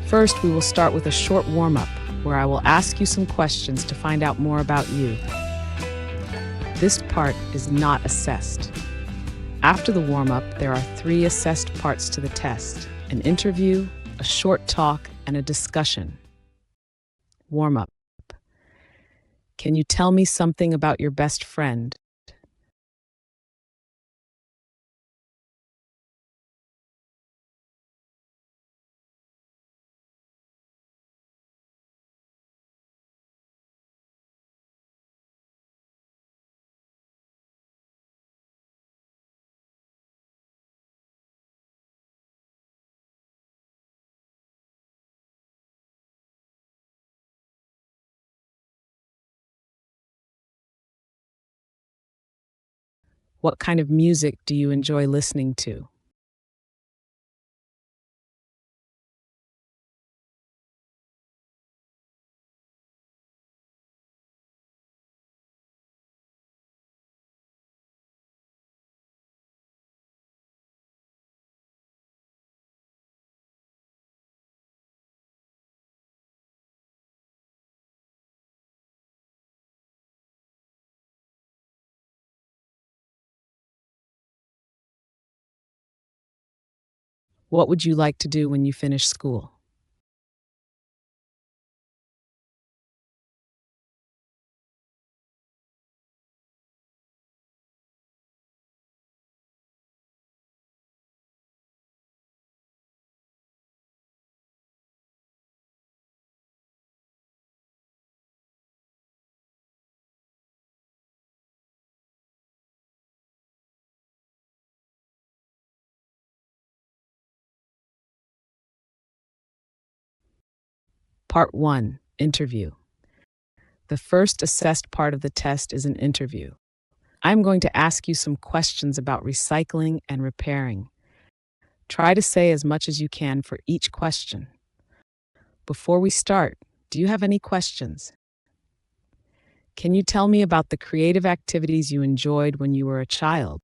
First, we will start with a short warm-up, where I will ask you some questions to find out more about you. This part is not assessed. After the warm-up, there are 3 assessed parts to the test: an interview, a short talk, and a discussion. Warm-up. Can you tell me something about your best friend? What kind of music do you enjoy listening to? What would you like to do when you finish school? Part 1, Interview. The first assessed part of the test is an interview. I'm going to ask you some questions about recycling and repairing. Try to say as much as you can for each question. Before we start, do you have any questions? Can you tell me about the creative activities you enjoyed when you were a child?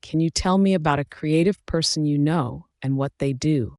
Can you tell me about a creative person you know and what they do?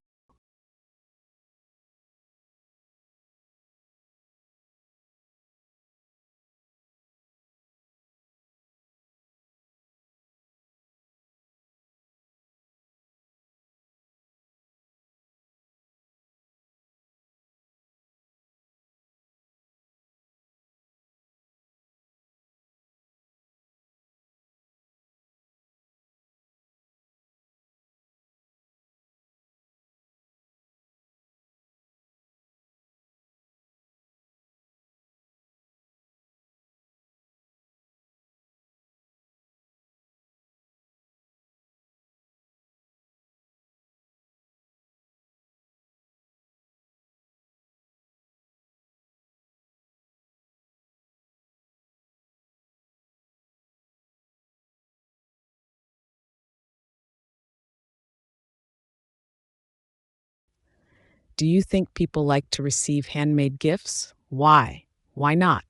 Do you think people like to receive handmade gifts? Why? Why not?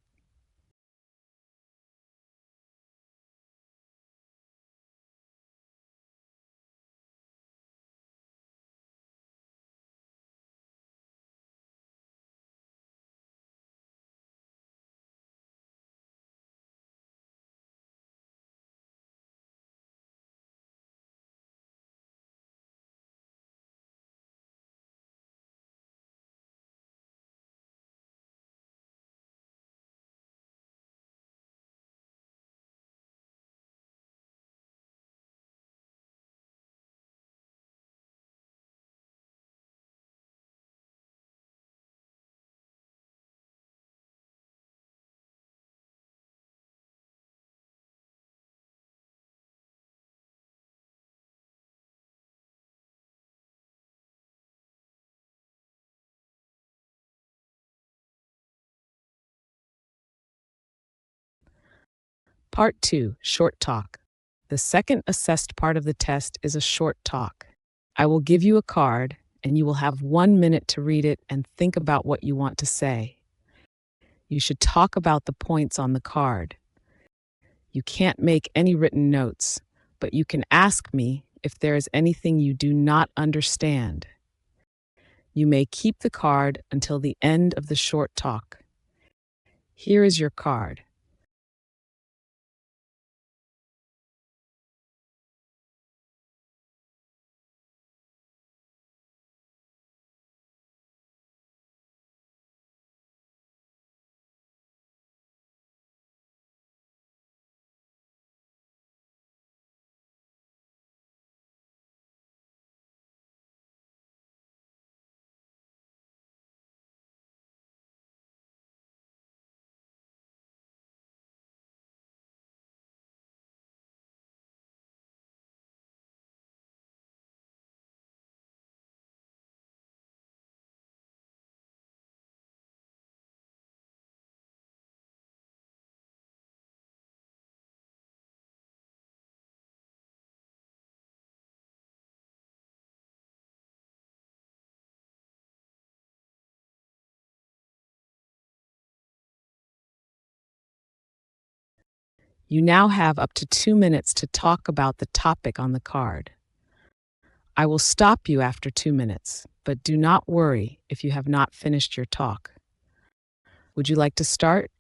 Part 2, short talk. The second assessed part of the test is a short talk. I will give you a card, and you will have 1 minute to read it and think about what you want to say. You should talk about the points on the card. You can't make any written notes, but you can ask me if there is anything you do not understand. You may keep the card until the end of the short talk. Here is your card. You now have up to 2 minutes to talk about the topic on the card. I will stop you after 2 minutes, but do not worry if you have not finished your talk. Would you like to start?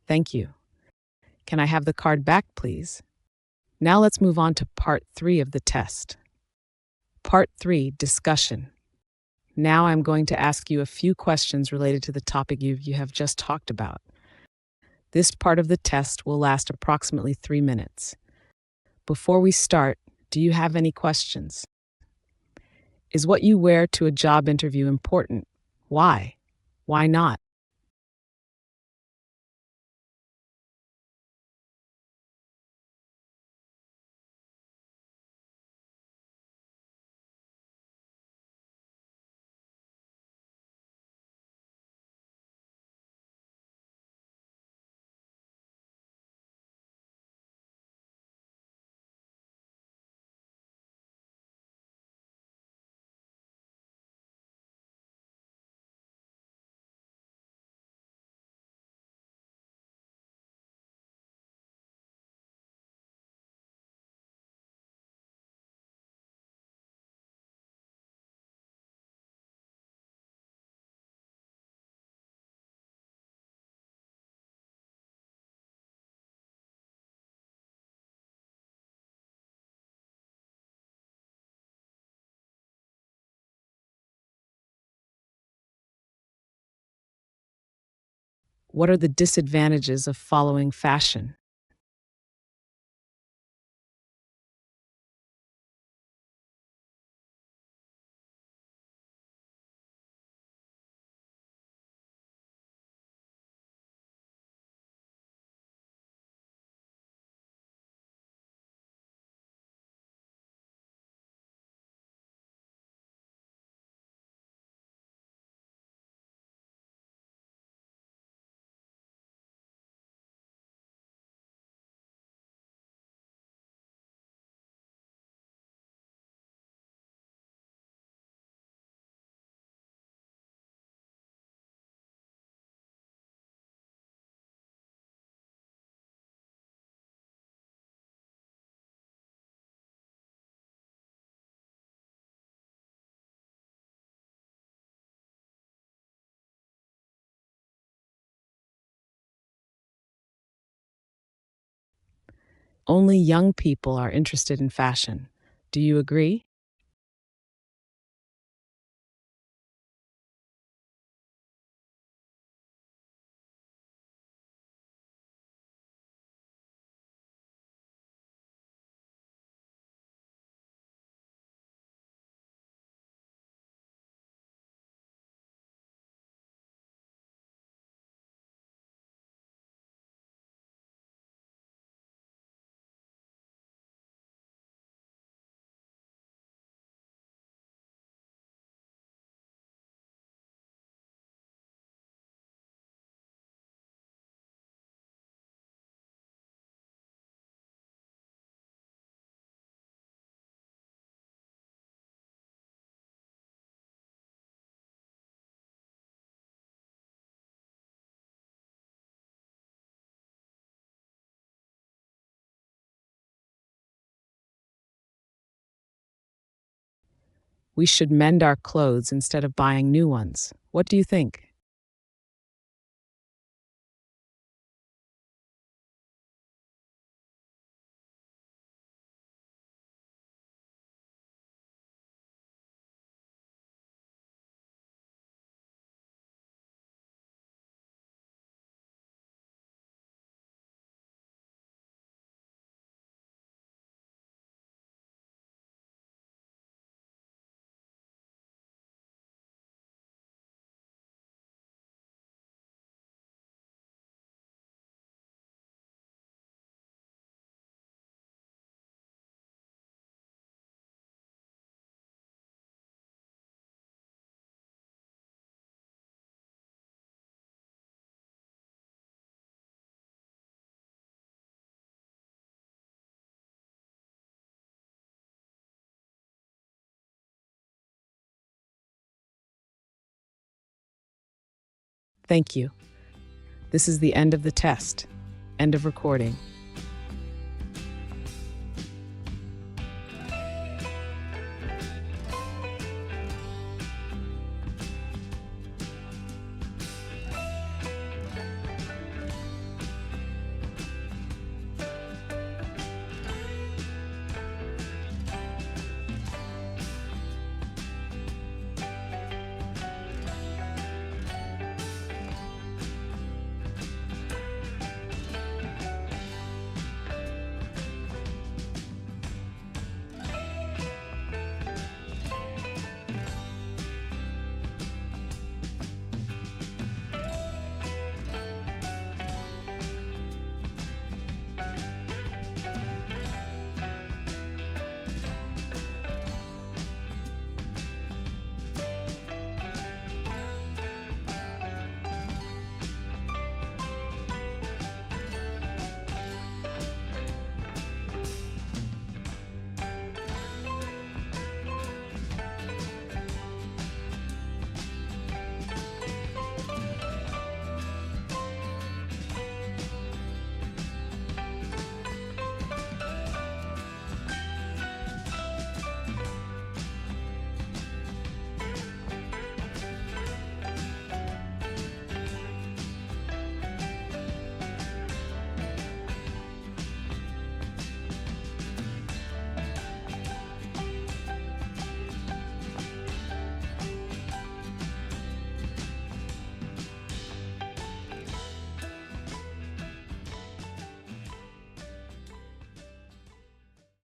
Thank you. Can I have the card back, please? Now let's move on to part 3 of the test. Part 3, discussion. Now I'm going to ask you a few questions related to the topic you have just talked about. This part of the test will last approximately 3 minutes. Before we start, do you have any questions? Is what you wear to a job interview important? Why? Why not? What are the disadvantages of following fashion? Only young people are interested in fashion. Do you agree? We should mend our clothes instead of buying new ones. What do you think? Thank you. This is the end of the test. End of recording.